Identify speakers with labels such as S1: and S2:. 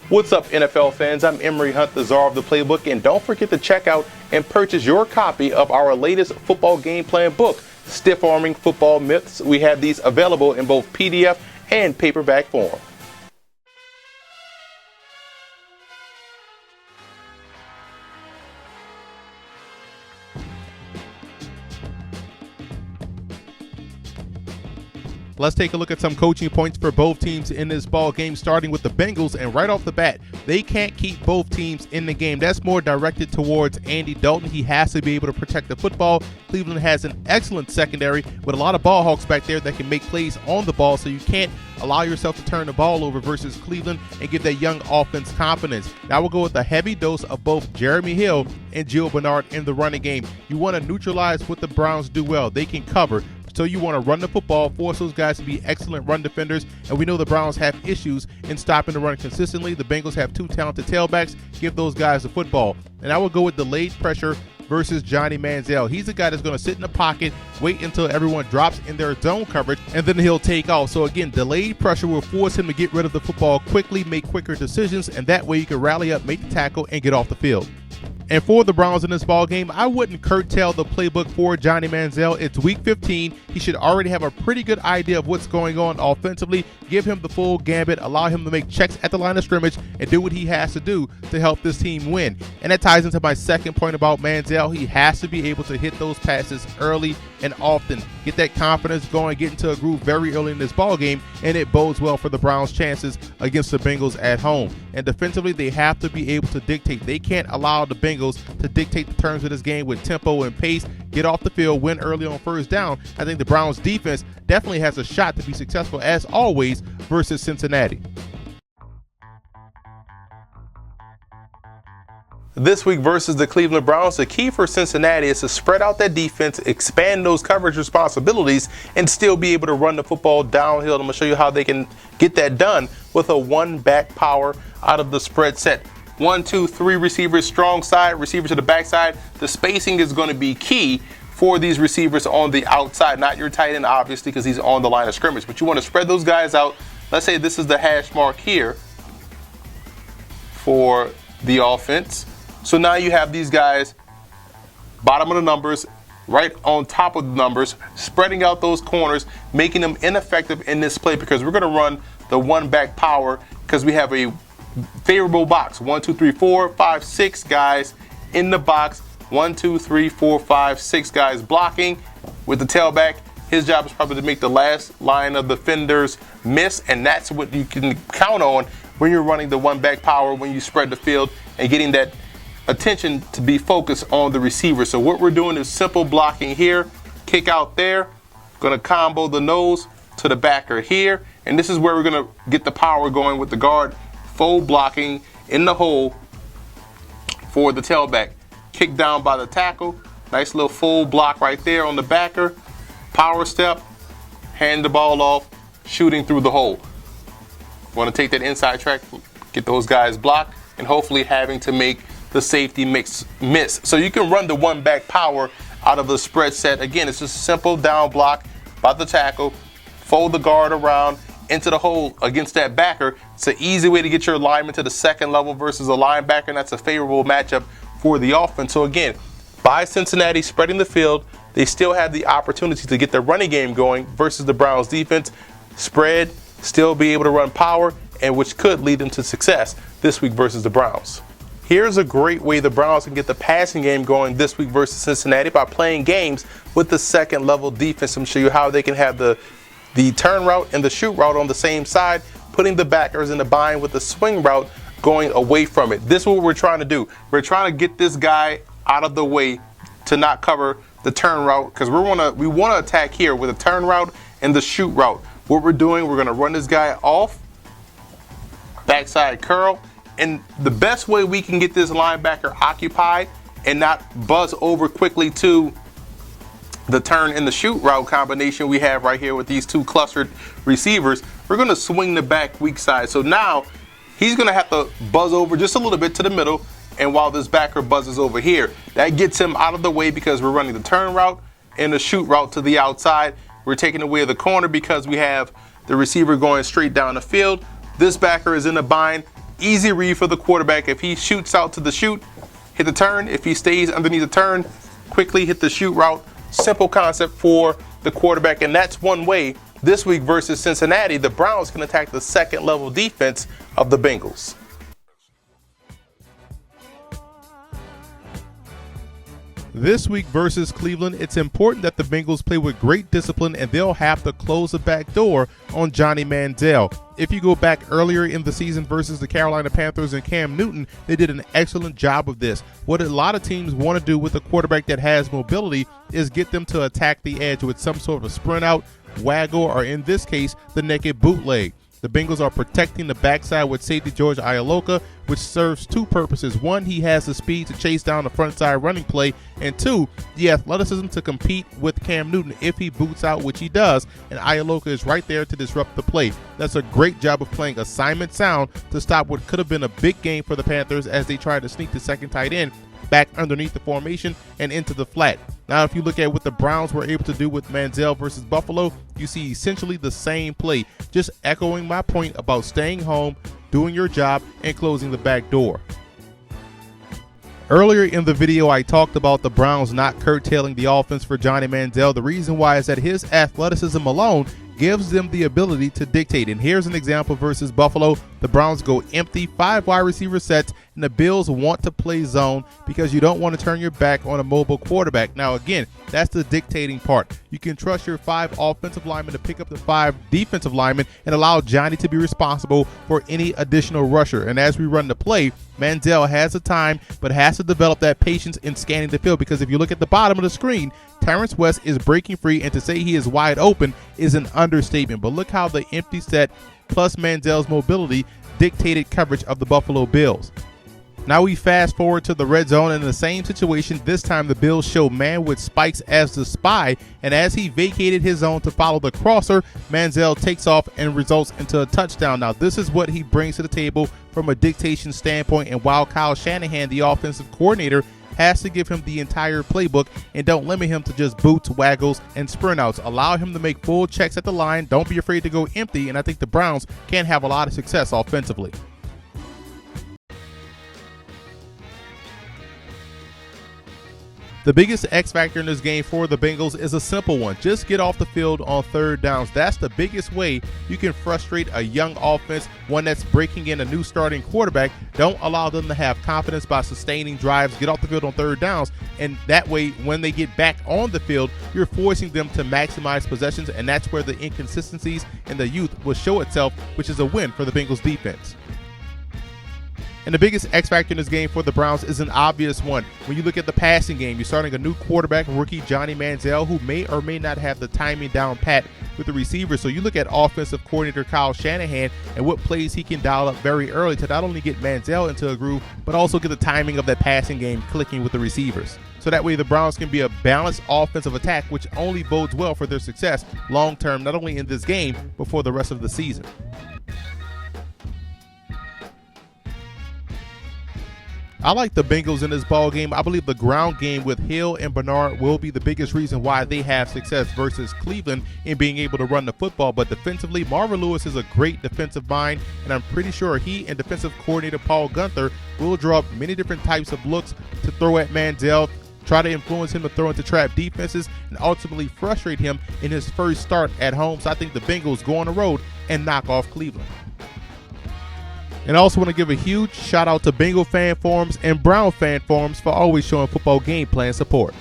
S1: What's up, NFL fans? I'm Emery Hunt, the czar of the playbook, and don't forget to check out and purchase your copy of our latest football game plan book, Stiff Arming Football Myths. We have these available in both PDF and paperback form.
S2: Let's take a look at some coaching points for both teams in this ball game, starting with the Bengals. And right off the bat, they can't keep both teams in the game. That's more directed towards Andy Dalton. He has to be able to protect the football. Cleveland has an excellent secondary with a lot of ball hawks back there that can make plays on the ball, so you can't allow yourself to turn the ball over versus Cleveland and give that young offense confidence. Now we'll go with a heavy dose of both Jeremy Hill and Gio Bernard in the running game. You want to neutralize what the Browns do well. They can cover. So you want to run the football, force those guys to be excellent run defenders, and we know the Browns have issues in stopping the run consistently. The Bengals have two talented tailbacks. Give those guys the football. And I will go with delayed pressure versus Johnny Manziel. He's a guy that's going to sit in the pocket, wait until everyone drops in their zone coverage, and then he'll take off. So again, delayed pressure will force him to get rid of the football quickly, make quicker decisions, and that way you can rally up, make the tackle, and get off the field. And for the Browns in this ball game, I wouldn't curtail the playbook for Johnny Manziel. It's week 15. He should already have a pretty good idea of what's going on offensively. Give him the full gambit, allow him to make checks at the line of scrimmage, and do what he has to do to help this team win. And that ties into my second point about Manziel. He has to be able to hit those passes early and often. Get that confidence going, get into a groove very early in this ball game, and it bodes well for the Browns' chances against the Bengals at home. And defensively, they have to be able to dictate. They can't allow the Bengals to dictate the terms of this game with tempo and pace, get off the field, win early on first down. I think the Browns defense definitely has a shot to be successful, as always, versus Cincinnati.
S1: This week versus the Cleveland Browns, the key for Cincinnati is to spread out that defense, expand those coverage responsibilities, and still be able to run the football downhill. I'm going to show you how they can get that done with a one-back power out of the spread set. 1, 2, 3 receivers, strong side, receiver to the backside. The spacing is going to be key for these receivers on the outside, not your tight end, obviously, because he's on the line of scrimmage. But you want to spread those guys out. Let's say this is the hash mark here for the offense. So now you have these guys, bottom of the numbers, right on top of the numbers, spreading out those corners, making them ineffective in this play because we're going to run the one-back power because we have a favorable box. 1, 2, 3, 4, 5, 6 guys in the box. 1, 2, 3, 4, 5, 6 guys blocking with the tailback. His job is probably to make the last line of defenders miss, and that's what you can count on when you're running the one-back power, when you spread the field and getting that attention to be focused on the receiver. So what we're doing is simple blocking here, kick out there, going to combo the nose to the backer here, and this is where we're going to get the power going with the guard fold blocking in the hole for the tailback. Kick down by the tackle, nice little fold block right there on the backer, power step, hand the ball off, shooting through the hole. Want to take that inside track, get those guys blocked, and hopefully having to make the safety miss. So you can run the one-back power out of the spread set. Again, it's just a simple down block by the tackle, fold the guard around into the hole against that backer. It's an easy way to get your lineman to the second level versus a linebacker, and that's a favorable matchup for the offense. So again, by Cincinnati spreading the field, they still have the opportunity to get their running game going versus the Browns defense. Spread, still be able to run power, and which could lead them to success this week versus the Browns. Here's a great way the Browns can get the passing game going this week versus Cincinnati by playing games with the second level defense. I'm going to show you how they can have the turn route and the shoot route on the same side, putting the backers in the bind with the swing route going away from it. This is what we're trying to do. We're trying to get this guy out of the way to not cover the turn route because we want to attack here with the turn route and the shoot route. What we're doing, we're going to run this guy off, backside curl. And the best way we can get this linebacker occupied and not buzz over quickly to the turn and the shoot route combination we have right here with these two clustered receivers, we're going to swing the back weak side. So now he's going to have to buzz over just a little bit to the middle, and while this backer buzzes over here, that gets him out of the way because we're running the turn route and the shoot route to the outside. We're taking away the corner because we have the receiver going straight down the field. This backer is in the bind. Easy read for the quarterback. If he shoots out to the shoot, hit the turn. If he stays underneath the turn, quickly hit the shoot route. Simple concept for the quarterback, and that's one way this week versus Cincinnati, the Browns can attack the second level defense of the Bengals.
S2: This week versus Cleveland, it's important that the Bengals play with great discipline, and they'll have to close the back door on Johnny Manziel. If you go back earlier in the season versus the Carolina Panthers and Cam Newton, they did an excellent job of this. What a lot of teams want to do with a quarterback that has mobility is get them to attack the edge with some sort of a sprint out, waggle, or in this case, the naked bootleg. The Bengals are protecting the backside with safety George Ialoka, which serves two purposes. One, he has the speed to chase down the front side running play, and two, the athleticism to compete with Cam Newton if he boots out, which he does, and Ialoka is right there to disrupt the play. That's a great job of playing assignment sound to stop what could have been a big game for the Panthers as they tried to sneak the second tight end back underneath the formation and into the flat. Now, if you look at what the Browns were able to do with Manziel versus Buffalo, you see essentially the same play, just echoing my point about staying home, doing your job, and closing the back door. Earlier in the video, I talked about the Browns not curtailing the offense for Johnny Manziel. The reason why is that his athleticism alone gives them the ability to dictate. And here's an example versus Buffalo. The Browns go empty, 5 wide receiver sets, and the Bills want to play zone because you don't want to turn your back on a mobile quarterback. Now, again, that's the dictating part. You can trust your 5 offensive linemen to pick up the 5 defensive linemen and allow Johnny to be responsible for any additional rusher. And as we run the play, Manziel has the time but has to develop that patience in scanning the field, because if you look at the bottom of the screen, Terrence West is breaking free, and to say he is wide open is an understatement. But look how the empty set plus Manziel's mobility dictated coverage of the Buffalo Bills. Now we fast forward to the red zone, and in the same situation, this time the Bills show man with spikes as the spy, and as he vacated his zone to follow the crosser, Manziel takes off and results into a touchdown. Now this is what he brings to the table from a dictation standpoint, and while Kyle Shanahan, the offensive coordinator, has to give him the entire playbook and don't limit him to just boots, waggles, and sprint outs. Allow him to make full checks at the line. Don't be afraid to go empty, and I think the Browns can have a lot of success offensively. The biggest X factor in this game for the Bengals is a simple one. Just get off the field on third downs. That's the biggest way you can frustrate a young offense, one that's breaking in a new starting quarterback. Don't allow them to have confidence by sustaining drives. Get off the field on third downs, and that way when they get back on the field, you're forcing them to maximize possessions, and that's where the inconsistencies and the youth will show itself, which is a win for the Bengals defense. And the biggest X factor in this game for the Browns is an obvious one. When you look at the passing game, you're starting a new quarterback, rookie Johnny Manziel, who may or may not have the timing down pat with the receivers. So you look at offensive coordinator Kyle Shanahan and what plays he can dial up very early to not only get Manziel into a groove, but also get the timing of that passing game clicking with the receivers. So that way the Browns can be a balanced offensive attack, which only bodes well for their success long term, not only in this game, but for the rest of the season. I like the Bengals in this ball game. I believe the ground game with Hill and Bernard will be the biggest reason why they have success versus Cleveland in being able to run the football. But defensively, Marvin Lewis is a great defensive mind, and I'm pretty sure he and defensive coordinator Paul Guenther will draw up many different types of looks to throw at Manziel, try to influence him to throw into trap defenses, and ultimately frustrate him in his first start at home. So I think the Bengals go on the road and knock off Cleveland. And I also want to give a huge shout out to Bengal fan forums and Brown fan forums for always showing football game plan support.